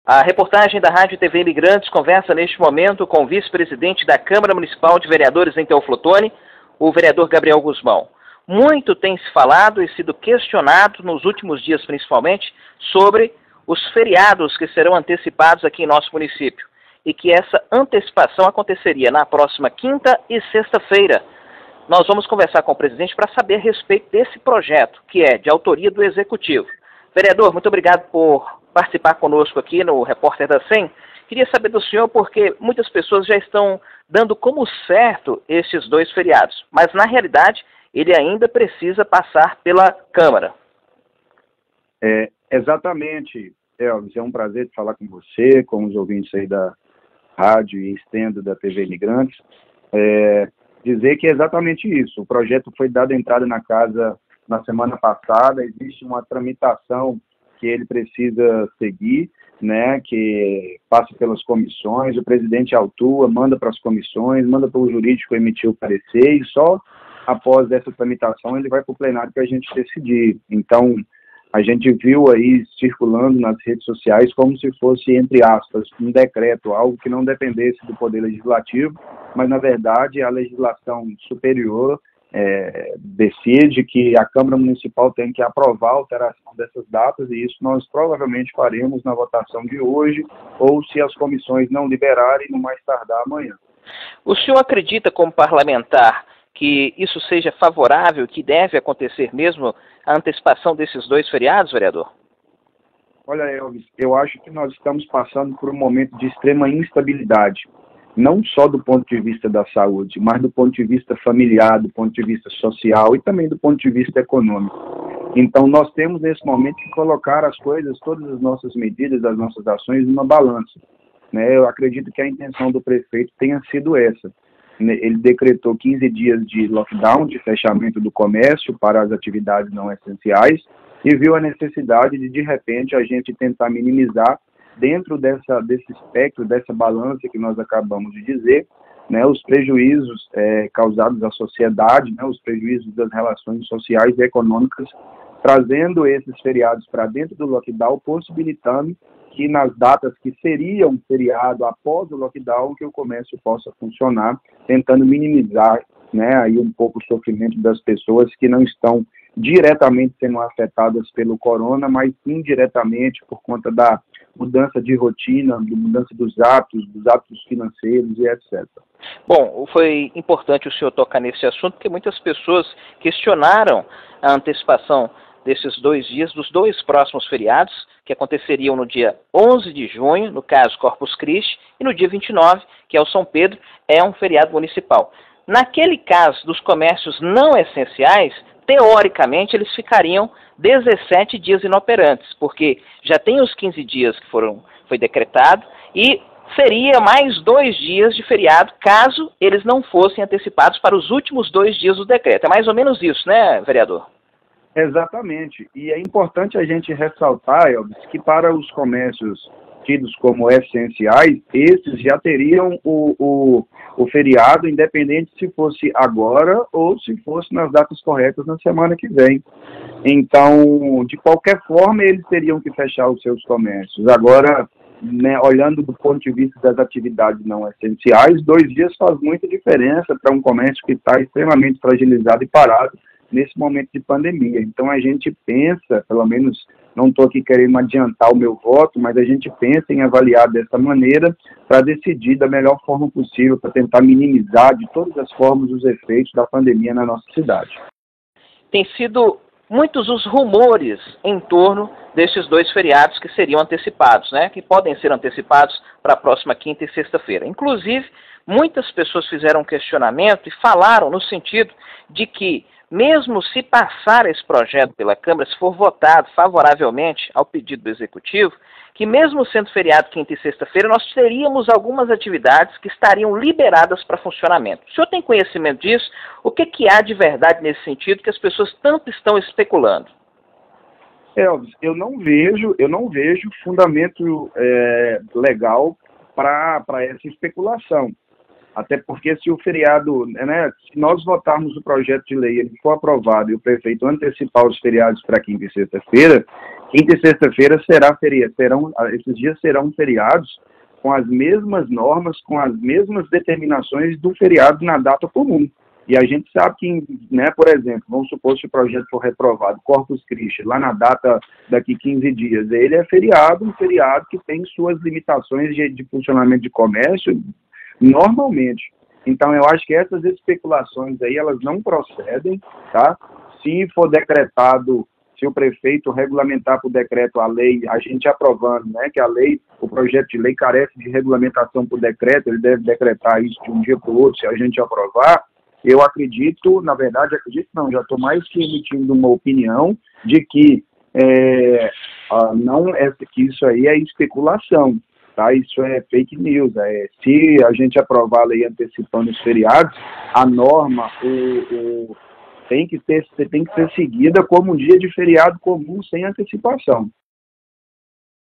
A reportagem da Rádio TV Imigrantes conversa neste momento com o vice-presidente da Câmara Municipal de Vereadores em Teoflotone, o vereador Gabriel Guzmão. Muito tem se falado e sido questionado nos últimos dias principalmente sobre os feriados que serão antecipados aqui em nosso município e que essa antecipação aconteceria na próxima quinta e sexta-feira. Nós vamos conversar com o presidente para saber a respeito desse projeto, que é de autoria do Executivo. Vereador, muito obrigado por participar conosco aqui no Repórter da 100. Queria saber do senhor porque muitas pessoas já estão dando como certo esses dois feriados, mas na realidade ele ainda precisa passar pela Câmara. Exatamente, Elvis, é um prazer falar com você, com os ouvintes aí da rádio e estendo da TV Imigrantes. Dizer que é exatamente isso, o projeto foi dado entrada na casa na semana passada, existe uma tramitação que ele precisa seguir, né, que passa pelas comissões, o presidente autua, manda para as comissões, manda para o jurídico emitir o parecer e só após essa tramitação ele vai para o plenário para a gente decidir. Então, a gente viu aí circulando nas redes sociais como se fosse, entre aspas, um decreto, algo que não dependesse do Poder Legislativo, mas, na verdade, a legislação superior decide que a Câmara Municipal tem que aprovar a alteração dessas datas e isso nós provavelmente faremos na votação de hoje ou se as comissões não liberarem, no mais tardar amanhã. O senhor acredita, como parlamentar, que isso seja favorável, que deve acontecer mesmo a antecipação desses dois feriados, vereador? Olha, Elvis, eu acho que nós estamos passando por um momento de extrema instabilidade, não só do ponto de vista da saúde, mas do ponto de vista familiar, do ponto de vista social e também do ponto de vista econômico. Então, nós temos nesse momento que colocar as coisas, todas as nossas medidas, as nossas ações, numa balança, né? Eu acredito que a intenção do prefeito tenha sido essa. Ele decretou 15 dias de lockdown, de fechamento do comércio para as atividades não essenciais e viu a necessidade de repente, a gente tentar minimizar dentro desse espectro, dessa balança que nós acabamos de dizer, né, os prejuízos causados à sociedade, né, os prejuízos das relações sociais e econômicas, trazendo esses feriados para dentro do lockdown, possibilitando que nas datas que seriam feriado após o lockdown, que o comércio possa funcionar, tentando minimizar, né, aí um pouco o sofrimento das pessoas que não estão diretamente sendo afetadas pelo corona, mas indiretamente por conta da mudança de rotina, mudança dos hábitos financeiros e etc. Bom, foi importante o senhor tocar nesse assunto, porque muitas pessoas questionaram a antecipação desses 2 dias, dos 2 próximos feriados, que aconteceriam no dia 11 de junho, no caso Corpus Christi, e no dia 29, que é o São Pedro, é um feriado municipal. Naquele caso dos comércios não essenciais, teoricamente eles ficariam 17 dias inoperantes, porque já tem os 15 dias que foi decretado e seria mais 2 dias de feriado caso eles não fossem antecipados para os últimos 2 dias do decreto. É mais ou menos isso, né, vereador? Exatamente. E é importante a gente ressaltar, Elvis, que para os comércios tidos como essenciais, esses já teriam o feriado, independente se fosse agora ou se fosse nas datas corretas na semana que vem. Então, de qualquer forma, eles teriam que fechar os seus comércios. Agora, né, olhando do ponto de vista das atividades não essenciais, 2 dias faz muita diferença para um comércio que está extremamente fragilizado e parado nesse momento de pandemia. Então a gente pensa, pelo menos não estou aqui querendo adiantar o meu voto, mas a gente pensa em avaliar dessa maneira para decidir da melhor forma possível, para tentar minimizar de todas as formas os efeitos da pandemia na nossa cidade. Tem sido muitos os rumores em torno desses 2 feriados que seriam antecipados, né? Que podem ser antecipados para a próxima quinta e sexta-feira. Inclusive, muitas pessoas fizeram um questionamento e falaram no sentido de que mesmo se passar esse projeto pela Câmara, se for votado favoravelmente ao pedido do Executivo, que mesmo sendo feriado quinta e sexta-feira, nós teríamos algumas atividades que estariam liberadas para funcionamento. O senhor tem conhecimento disso? O que há de verdade nesse sentido que as pessoas tanto estão especulando? Elvis, eu não vejo fundamento legal para essa especulação. Até porque se o feriado, né, se nós votarmos o projeto de lei, ele for aprovado e o prefeito antecipar os feriados para quinta e sexta-feira, Quinta e sexta-feira esses dias serão feriados com as mesmas normas, com as mesmas determinações do feriado na data comum. E a gente sabe que, né, por exemplo, vamos supor se o projeto for reprovado, Corpus Christi, lá na data daqui 15 dias, ele é feriado, um feriado que tem suas limitações de funcionamento de comércio normalmente. Então, eu acho que essas especulações aí, elas não procedem, tá? Se for decretado, se o prefeito regulamentar por decreto a lei, a gente aprovando, né, que a lei, o projeto de lei carece de regulamentação por decreto, ele deve decretar isso de um dia para o outro, se a gente aprovar, eu acredito, na verdade, já estou mais que emitindo uma opinião de que que isso aí é especulação, tá? Isso é fake news. Se a gente aprovar a lei antecipando os feriados, a norma tem que ser seguida como um dia de feriado comum sem antecipação.